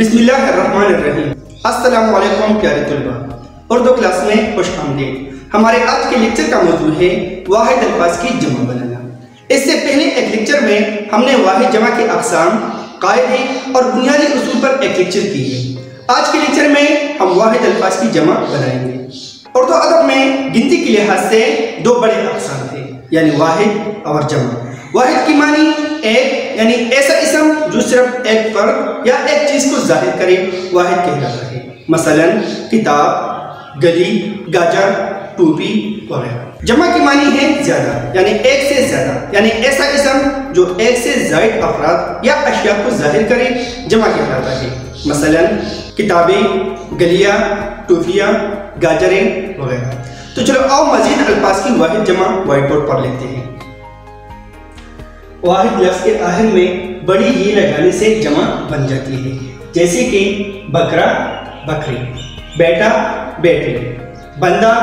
بسم اللہ الرحمن الرحیم۔ السلام علیکم پیارے طلبہ، اردو کلاس میں خوش آمدید۔ ہمارے آج کے لیکچر کا موضوع ہے واحد الفاظ کی جمع بنانا۔ اس سے پہلے ایک لیکچر میں ہم نے واحد جمع کے اقسام، قاعدے اور بنیادی اصول پر ایک لیکچر کی ہے۔ آج کے لیکچر میں ہم واحد الفاظ کی جمع بنائیں گے۔ اردو ادب میں گنتی کے لحاظ سے دو بڑے اقسام تھے، یعنی واحد اور جمع۔ واحد کی معنی ایک، یعنی ایسا اسم جو صرف ایک فرد یا ایک چیز کو ظاہر کرے واحد کہلاتا ہے، مثلا کتاب، گلی، گاجر، ٹوپی وغیرہ۔ جمع کی معنی ہے زیادہ، یعنی ایک سے زیادہ، یعنی ایسا اسم جو ایک سے زائد افراد یا اشیاء کو ظاہر کرے جمع کہلاتا ہے، مثلا کتابیں، گلیاں، ٹوپیاں، گاجریں وغیرہ۔ تو چلو آؤ مزید الفاظ کی واحد جمع وائٹ بورڈ پر لکھتے ہیں۔ واحد لفظ کے آخر میں بڑی ہی لگانے سے جمع بن جاتی ہے، جیسے کہ بکرا، بکری، بیٹا، بیٹے، بندہ،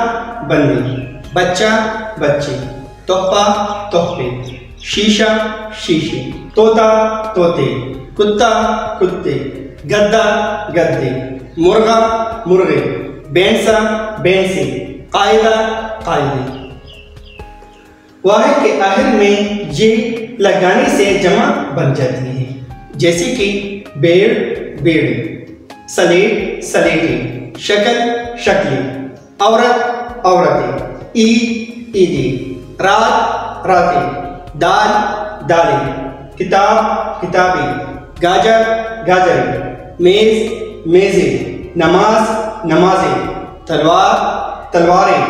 بندے، بچہ، بچے، تحفہ، تحفے، شیشہ، شیشے، طوطا، طوطے، کتا، کتے، گدا، گدے، مرغا، مرغے، بینسا، بینسے، قاعدہ، قاعدے۔ واحد کے آخر میں یہ لگانے سے جمع بن جاتی ہے، جیسے کہ بیڑ، بیڑے، سلیٹ، سلیٹے، شکل، شکلیں، عورت، عورتیں، عید، عیدیں، رات، راتیں، دال، دالیں، کتاب، کتابیں، گاجر، گاجریں، میز، میزیں، نماز، نمازیں، تلوار، تلواریں،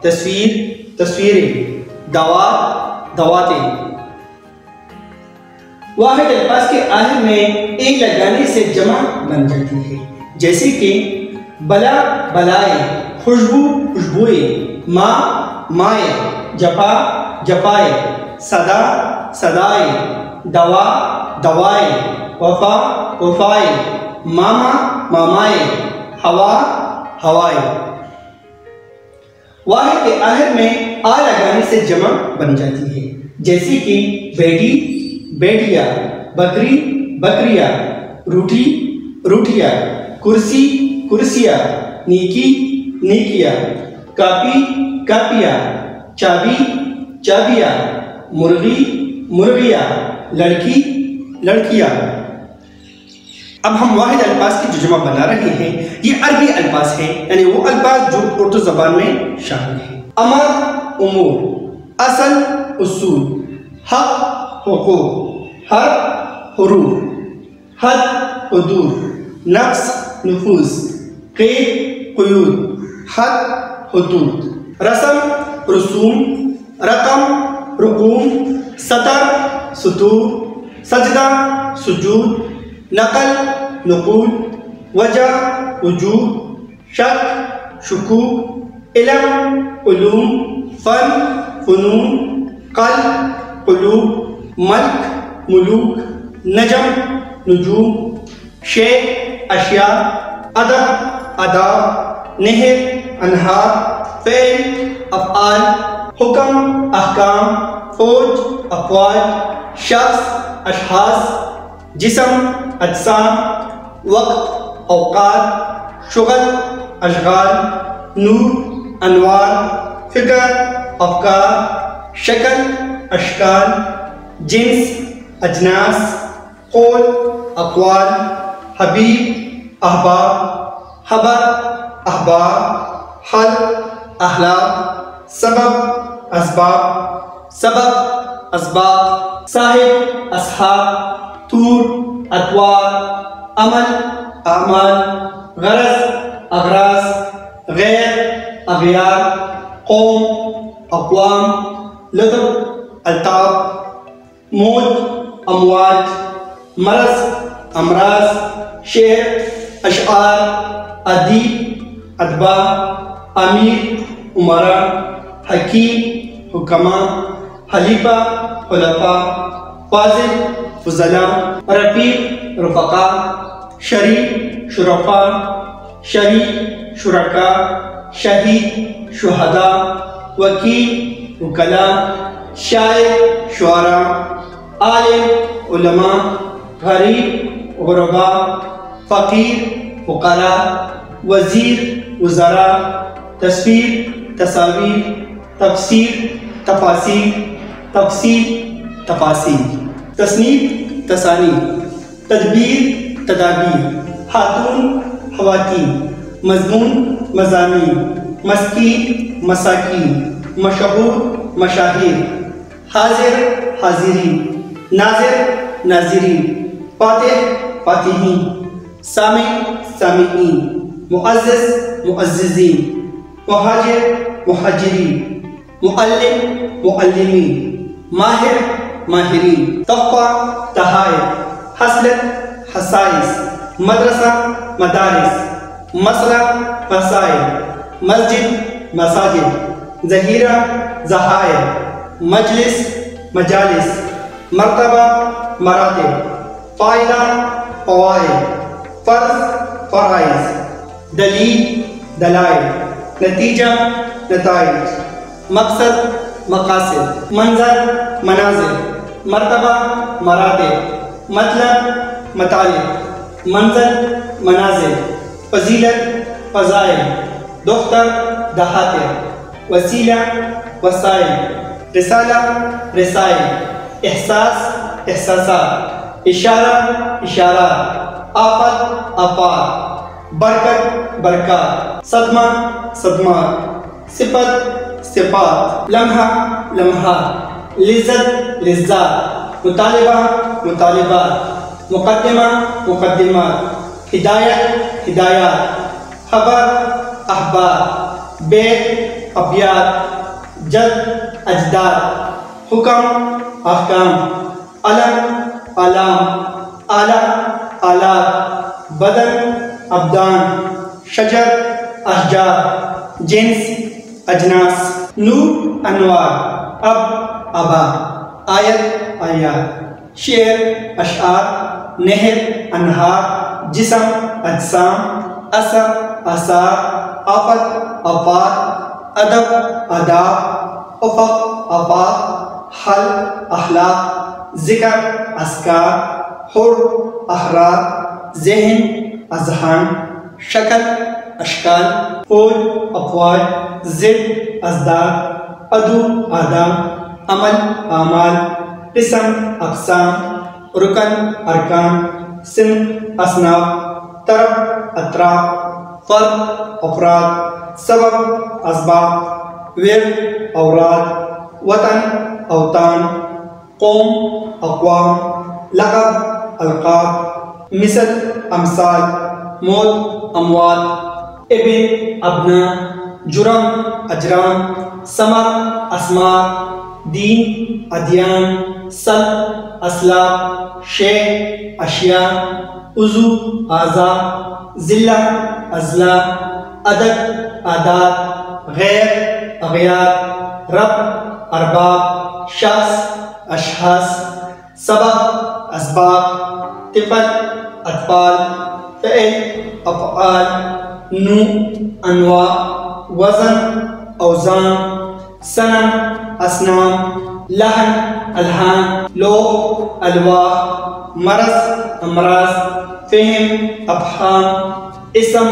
تصویر، تصویریں، دوات، دواتیں۔ واحد الفاظ کے آخر میں ایک لگانے سے جمع بن جاتی ہے، جیسے کہ بلا، بلائے، خوشبو، خوشبوئے، ماں، مائے، جفا، جفائے، صدا، صدائے، دوا، دوائے، وفا، وفائے، ماما، مامائے، ہوا، ہوائے۔ واحد کے آخر میں آ لگانے سے جمع بن جاتی ہے، جیسے کہ بیٹی، بیٹیا، بکری، بکریا، روٹی، روٹیا، کرسی، کرسیا، نیکی، نیکیا، کاپی، کاپیا، چابی، چابیا، مرغی، مرغیا، لڑکی، لڑکیاں۔ اب ہم واحد الفاظ کی جو جمع بنا رہے ہیں یہ عربی الفاظ ہیں، یعنی وہ الفاظ جو اردو زبان میں شامل ہیں۔ امر، امور، اصل، اصول، حق، حقوق، حرف، حروف، حد، حدود، نفس، نفوس، قید، قیود، حد، حدود، رسم، رسوم، رقم، رقوم، سطر، سطور، سجدہ، سجود، نقل، نقول، وجہ، وجوہ، شک، شکوک، علم، علوم، فن، فنون، قلب، قلوب، ملک، ملوک، نجم، نجوم، شے، اشیاء، ادب، آداب، نہر، انہار، فعل، افعال، حکم، احکام، فوج، افواج، شخص، اشخاص، جسم، اجسام، وقت، اوقات، شغل، اشغال، نور، انوار، فکر، افکار، شکل، اشکال، جنس، اجناس، قول، اقوال، حبیب، احباب، خبر، احبار، حل، احلام، سبب، اسباب، سبب، اسباب، صاحب، اصحاب، طور، اطوار، عمل، اعمال، غرض، اغراض، غیر، اغیار، قوم، اقوام، لطف، الطاف، موج، امواج، مرض، امراض، شعر، اشعار، ادیب، ادباء، امیر، امراء، حکیم، حکماء، خلیفہ، خلفاء، فاضل، فضلاء، رفیق، رفقاء، شریف، شرفاء، شریک، شرکاء، شہید، شہداء، وکیل، وکلاء، شاعر، شعراء، عالم، علماء، غریب، غرباء، فقیر فقراء، وزیر وزراء، تصویر تصاویر، تفسیر تفاسیر، تفصیل تفاصیل، تصنیف تصانیف، تدبیر تدابیر، خاتون خواتین، مضمون مضامین، مسکین مساکین، مشہور مشاہیر، حاضر حاضرین، ناظر ناظرین، فاتح فاتحین، سامع سامعین، معزز معززین، مہاجر مہاجرین، معلم معلمین، ماہر ماہرین، تحفہ تحائف، حسلت حسائس، مدرسہ مدارس، مسئلہ مسائل، مسجد مساجد، ذخیرہ ذخائر، مجلس مجالس، مرتبہ مراتب، فائدہ فوائد، فرض فرائض، دلیل دلائل، نتیجہ نتائج، مقصد مقاصد، منظر مناظر، مرتبہ مراتب، مطلب مطالب، منزل منازل، فضیلت فضائل، دختر دہاتر، وسیلہ وسائل، رسالہ رسائل، احساس احساسات، اشارہ اشارات، آفت آفات، برکت برکات، صدمہ صدمات، صفت صفات، لمحہ لمحات، لذت لذات، مطالبہ مطالبات، مقدمہ مقدمات، ہدایت ہدایات، خبر اخبار، بیت ابیات، جد اجداد، حکم احکام، علم علام، آلہ آلات، بدن ابدان، شجر اشجار، جنس اجناس، نور انوار، اب ابا، آیت آیات، شعر اشعار، نہر انہار، جسم اجسام، اثر آثار، آفت آفات، ادب آداب، افق آفاق، حل اخلاق، ذکر اذکار، حر احرار، ذہن اذہان، شکل اشکال، فوج افواج، ضد ازداد، عدو اعداء، عمل اعمال، قسم اقسام، رکن ارکان، صنف اصناف، طرف اطراف، فرد افراد، سبب اسباب، ورد اوراد، وطن اوطان، قوم اقوام، لقب القاب، مثل امثال، موت اموات، ابن ابنا، جرم اجرام، ثمر اسمار، دین ادیان، سلب اسلاب، شے اشیاء، عضو اعضاء، ذلہ اضلاع، عدد اعداد، غیر اغیار، رب ارباب، شخص اشخاص، سبب اسباب، طفل اطفال، فعل افعال، نوع انواع، وزن اوزان، صنم اصنام، لحن الحان، لوح الواح، مرض امراض، فهم افہام، اسم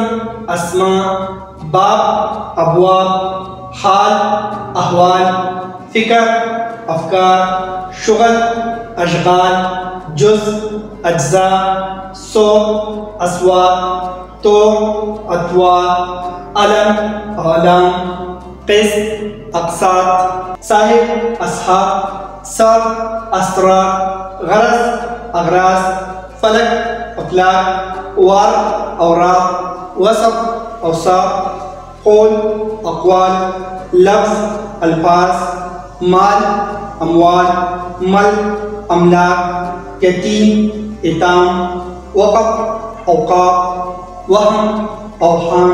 اسماء، باب ابواب، حال احوال، فکر افکار، شغل اشغال، جز اجزاء، صوت اصوات، طور اطوار، علم اعلام، قسط اقساط، صاحب اصحاب، سر اسرار، غرض اغراض، فلک افلاک، وار اوراق، وصف اوصاف، قول اقوال، لفظ الفاظ، مال اموال، مل املاک، یتیم ایتام، وقف اوقاف، وہم اوہام،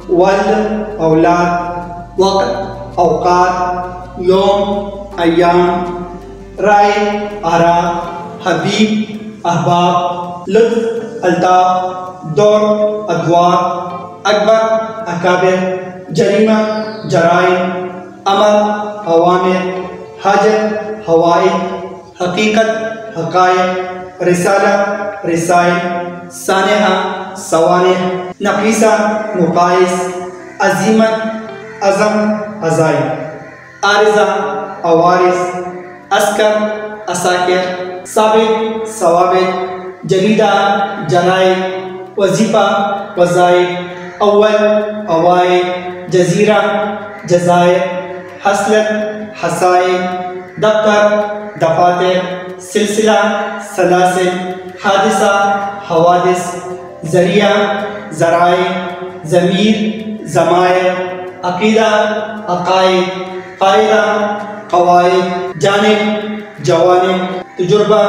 ولد اولاد، وقت اوقات، یوم ایام، رائے آراء، حبیب احباب، لطف الطاف، دور ادوار، اکبر اکابر، جریمہ جرائم، امر اوامر، حاجت حوائج، حقیقت حقائق، رسالہ رسائل، سانحہ سوانح، نقیصہ نقائص، عزیمت عزم عزائم، عارضہ عوارض، عسکر عساکر، ثابت ثوابت، جریدہ جرائد، وظیفہ وظائف، اول اوائل، جزیرہ جزائر، حصلت حصائل، دفتر دفاتر، سلسلہ سلاسل، حادثہ حوادث، ذریعہ ذرائع، ضمیر ضمائر، عقیدہ عقائد، قاعدہ قواعد، جانب جوانب، تجربہ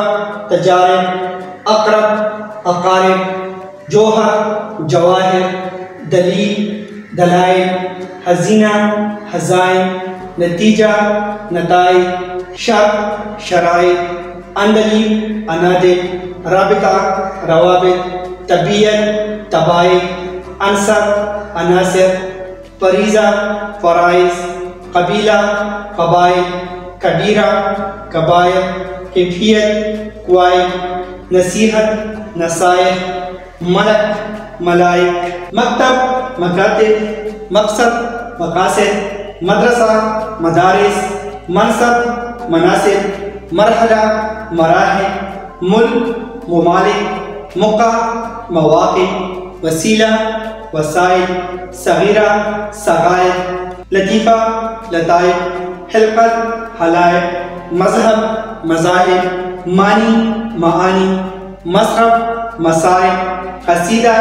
تجارب، اقرب اقارب، جوہر جواہر، دلیل دلائل، خزینہ خزائن، نتیجہ نتائج، شرط شرائط، اندلی انادل، رابطہ روابط، طبیعت طبائع، عنصر عناصر، فریضہ فرائض، قبیلہ قبائل، کبیرہ کبائر، کیفیت قوائد، نصیحت نصائح، ملک ملائک، مکتب مکاتب، مقصد مقاصد، مدرسہ مدارس، منصب مناصب، مرحلہ مراحل، ملک ممالک، موقع مواقع، وسیلہ وسائل، صغیرہ صغائر، لطیفہ لطائف، خلقت خلائق، مذہب مذاہب، معنی معانی، مصرف مصارف، قصیدہ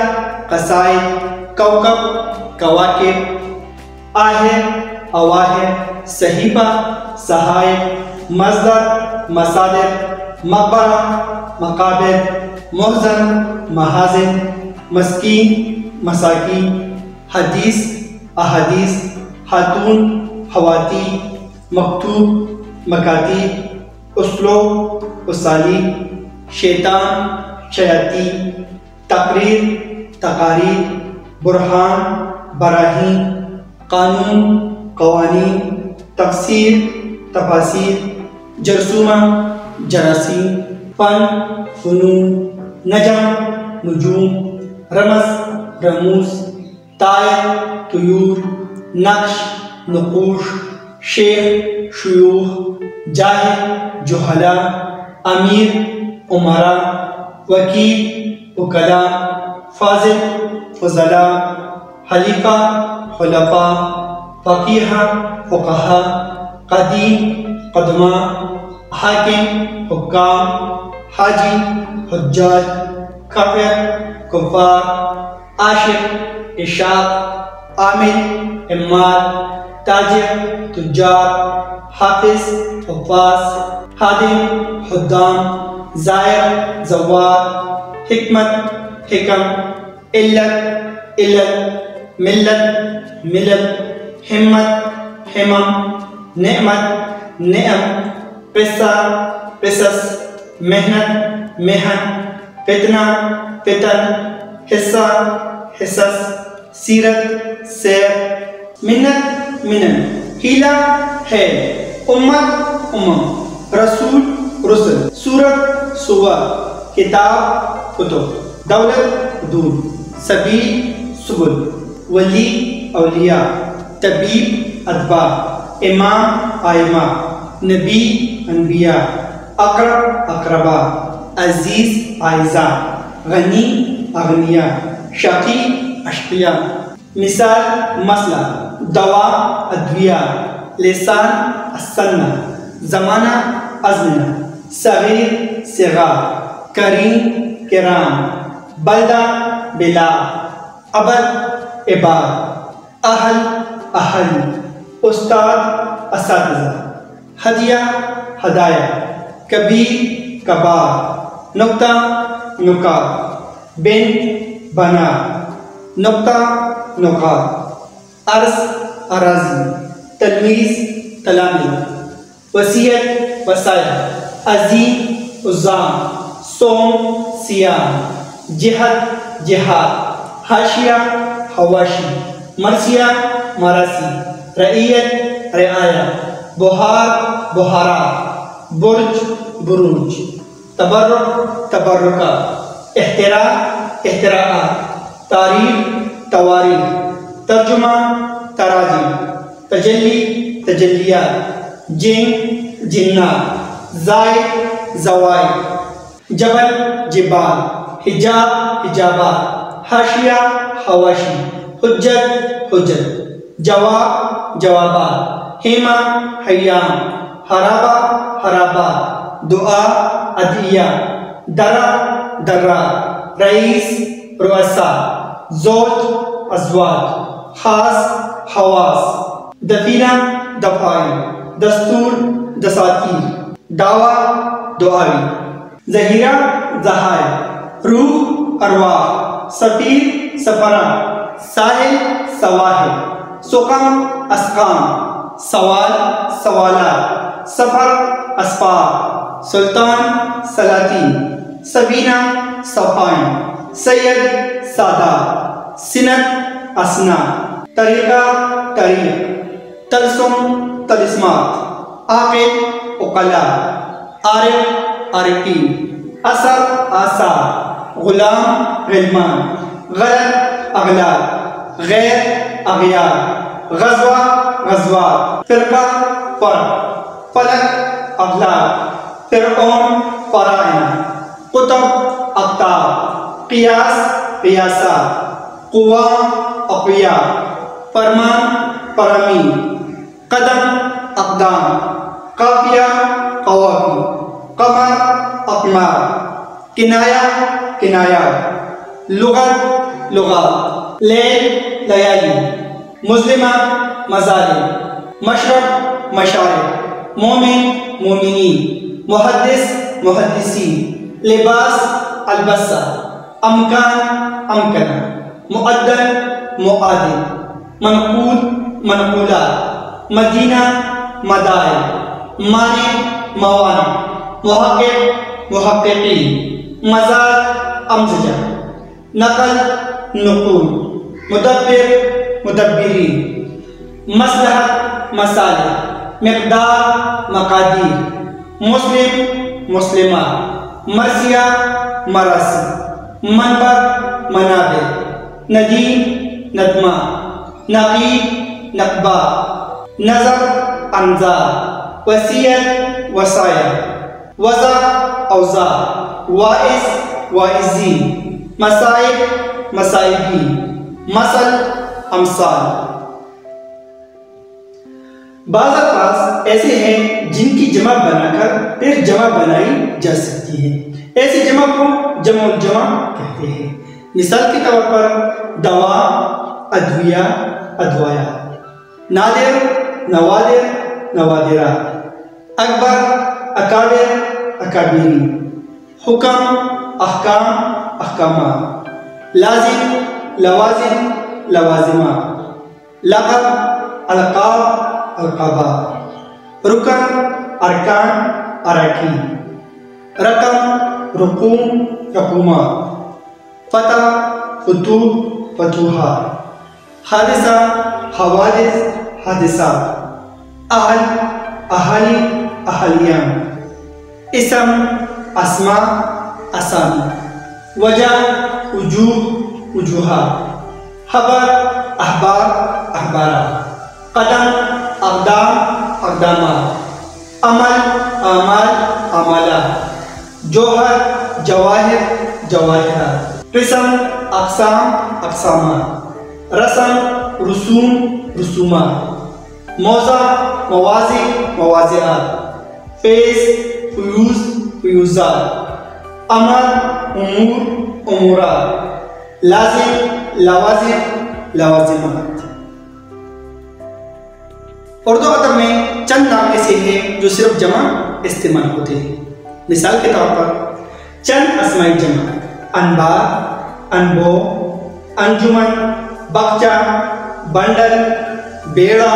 قصائد، کوكب کواکب، آہر اواہر، صحیفہ صحائف، مصدر مصادر، مقبرہ مقابر، محزن محازن، مسکین مساکین، حدیث احادیث، خاتون خواتین، مکتوب مکاتیب، اسلوب اسالیب، شیطان شیاطین، تقریر تقاریر، برہان براہین، قانون قوانین، تفسیر تفاسیر، جرثومہ جراثیم، فن فنون، نجم نجوم، رمز رموز، طائر طیور، نقش نقوش، شیخ شیوخ، جاہل جہلاء، امیر امراء، وکیل وکلاء، فاضل فضلاء، خلیفہ خلفاء، فقیہ فقہاء، قدیم قدماء، حاکم حکام، حاجی حجاج، کافر کفار، عاشق عشاق، عامل عمال، تاجر تجار، حافظ حفاظ، خادم خدام، زائر زوار، حکمت حکم، علت علل، ملت ملل، ہمت ہمم، نعمت نعم، قصہ قصص، محنت محن، فتنہ فتن، حصہ حصص، سیرت سیر، منت منن، حیلہ ہے، امت امم، رسول رسل، سورت سور، کتاب کتب، دولت حدود، سبیل سبل، ولی اولیاء، طبیب اطباء، امام ائمہ، نبی انبیاء، اقرب اقربا، عزیز اعزاء، غنی اغنیاء، شقی اشقیاء، مثال مسئلہ، دوا ادویہ، لسان السنہ، زمانہ ازمنہ، صغیر صغار، کریم کرام، بلدہ بلاد، عبد عباد، اہل اہل، استاد اساتذہ، ہدیہ ہدایہ، کبیر کبار، نقطہ نقاط، بن بنا، نقطہ نقاط، عرض اراضی، تلمیذ تلاميذ، وصیت وصايا، عزیم عزام، صوم صیام، جہد جہاد، حاشیہ حواشی، مرثیہ مراثی، رعیت رعایا، بہار بہارات، برج بروج، تبرک تبرکات، اختراع اختراعات، تاریخ تواریخ، ترجمہ تراجم، تجلی تجلیات، جن جنات، زائد زوائد، جبل جبال، حجاب حجابات، حاشیہ حواشی، حجت حجت، جواب جوابات، خیمہ خیام، حرابہ حرابات، دعا ادعیہ، درہ درات، رئیس رؤساء، زوج ازواج، خاص حواس، دفینہ دفائن، دستور دساتیر، دعویٰ دعاوی، ذخیرہ ذخائر، روح ارواح، سفیر سفراء، ساحل سواحل، سقم اسقام، سوال سوالات، سفر اسفار، سلطان سلاطین، سبینہ صفائن، سید سادات، سنت اسناد، طریقہ طریق، تلسم تلسمات، عاقل عقلاء، عارف عارفین، اثر آثار، غلام غلمان، غلط اغلال، غیر اغیار، غزوہ غزوات، فرقہ فرق، فلک افلاک، فرعون فرائن، قطب اقطاب، قیاس قیاسات، قوا اقویا، فرمان فرامین، قدم اقدام، قافیہ قوافی، قمر اقمار، کنایہ کنایات، لغت لغات، لیل لیالی، مظلمہ مظالم، مشرق مشارق، مومن مومنین، محدث محدثین، لباس البسہ، امکان امکنہ، معدل معادل، منقول منقولات، مدینہ مدائن، مانع موانع، محقق محققین، مزاج امزجہ، نقل نقول، مدبر مدبرین، مصلحت مصالح، مقدار مقادیر، مسلم مسلمات، مرثیہ مراثی، منبر منابر، ندیم ندمہ، نقیب نقبات، نظر انظار، وصیت وصایہ، وضع اوضاع، واعظ واعظین، مصائب مصائبین، مثل امثال۔ بعض الفاظ ایسے ہیں جن کی جمع بنا کر پھر جمع بنائی جا سکتی ہے، ایسے جمع کو جمع الجمع کہتے ہیں۔ مثال کے طور پر دوا ادویہ ادویہ، نادر نوادر نوادرات، اکبر اکابر اکابرین، حکم احکام احکامات، لازم لوازم لوازمات، لقب القاب القابات، رکن ارکان اراکین، رقم رقوم رقومات، فتح فتوح فتوحات، حادثہ حوادث حادثات، اہل اہالی اہلیان، اسم اسماء اسامی، وجہ وجوہ وجوہات، خبر احبار احبارات، قدم اقدام اقدامات، عمل اعمال اعمالات، جوہر جواہر جواہرات، قسم اقسام اقسامات، رسم رسوم رسومات، موضع مواضع مواضعات، فیض فیوز فیوزات، امر امور امورات، لازم لوازم لوازمات۔ اردو ادب میں چند نام ایسے ہیں جو صرف جمع استعمال ہوتے ہیں۔ مثال کے طور پر چند اسماء جمع: انبار انبو، انجمن، بخچہ، بنڈل، بیڑا،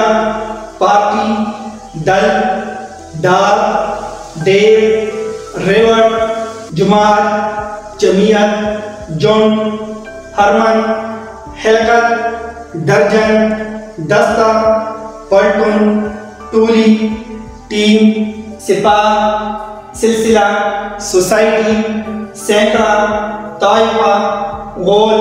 پارٹی، دل، دار، دیر، ریوڑ، جماعت، جمعیت، جن، ہرمن، حلقت، درجن، دستہ، پلٹن، ٹولی، ٹیم، سپاہ، سلسلہ، سوسائٹی، سینکڑا، طائفہ، غول،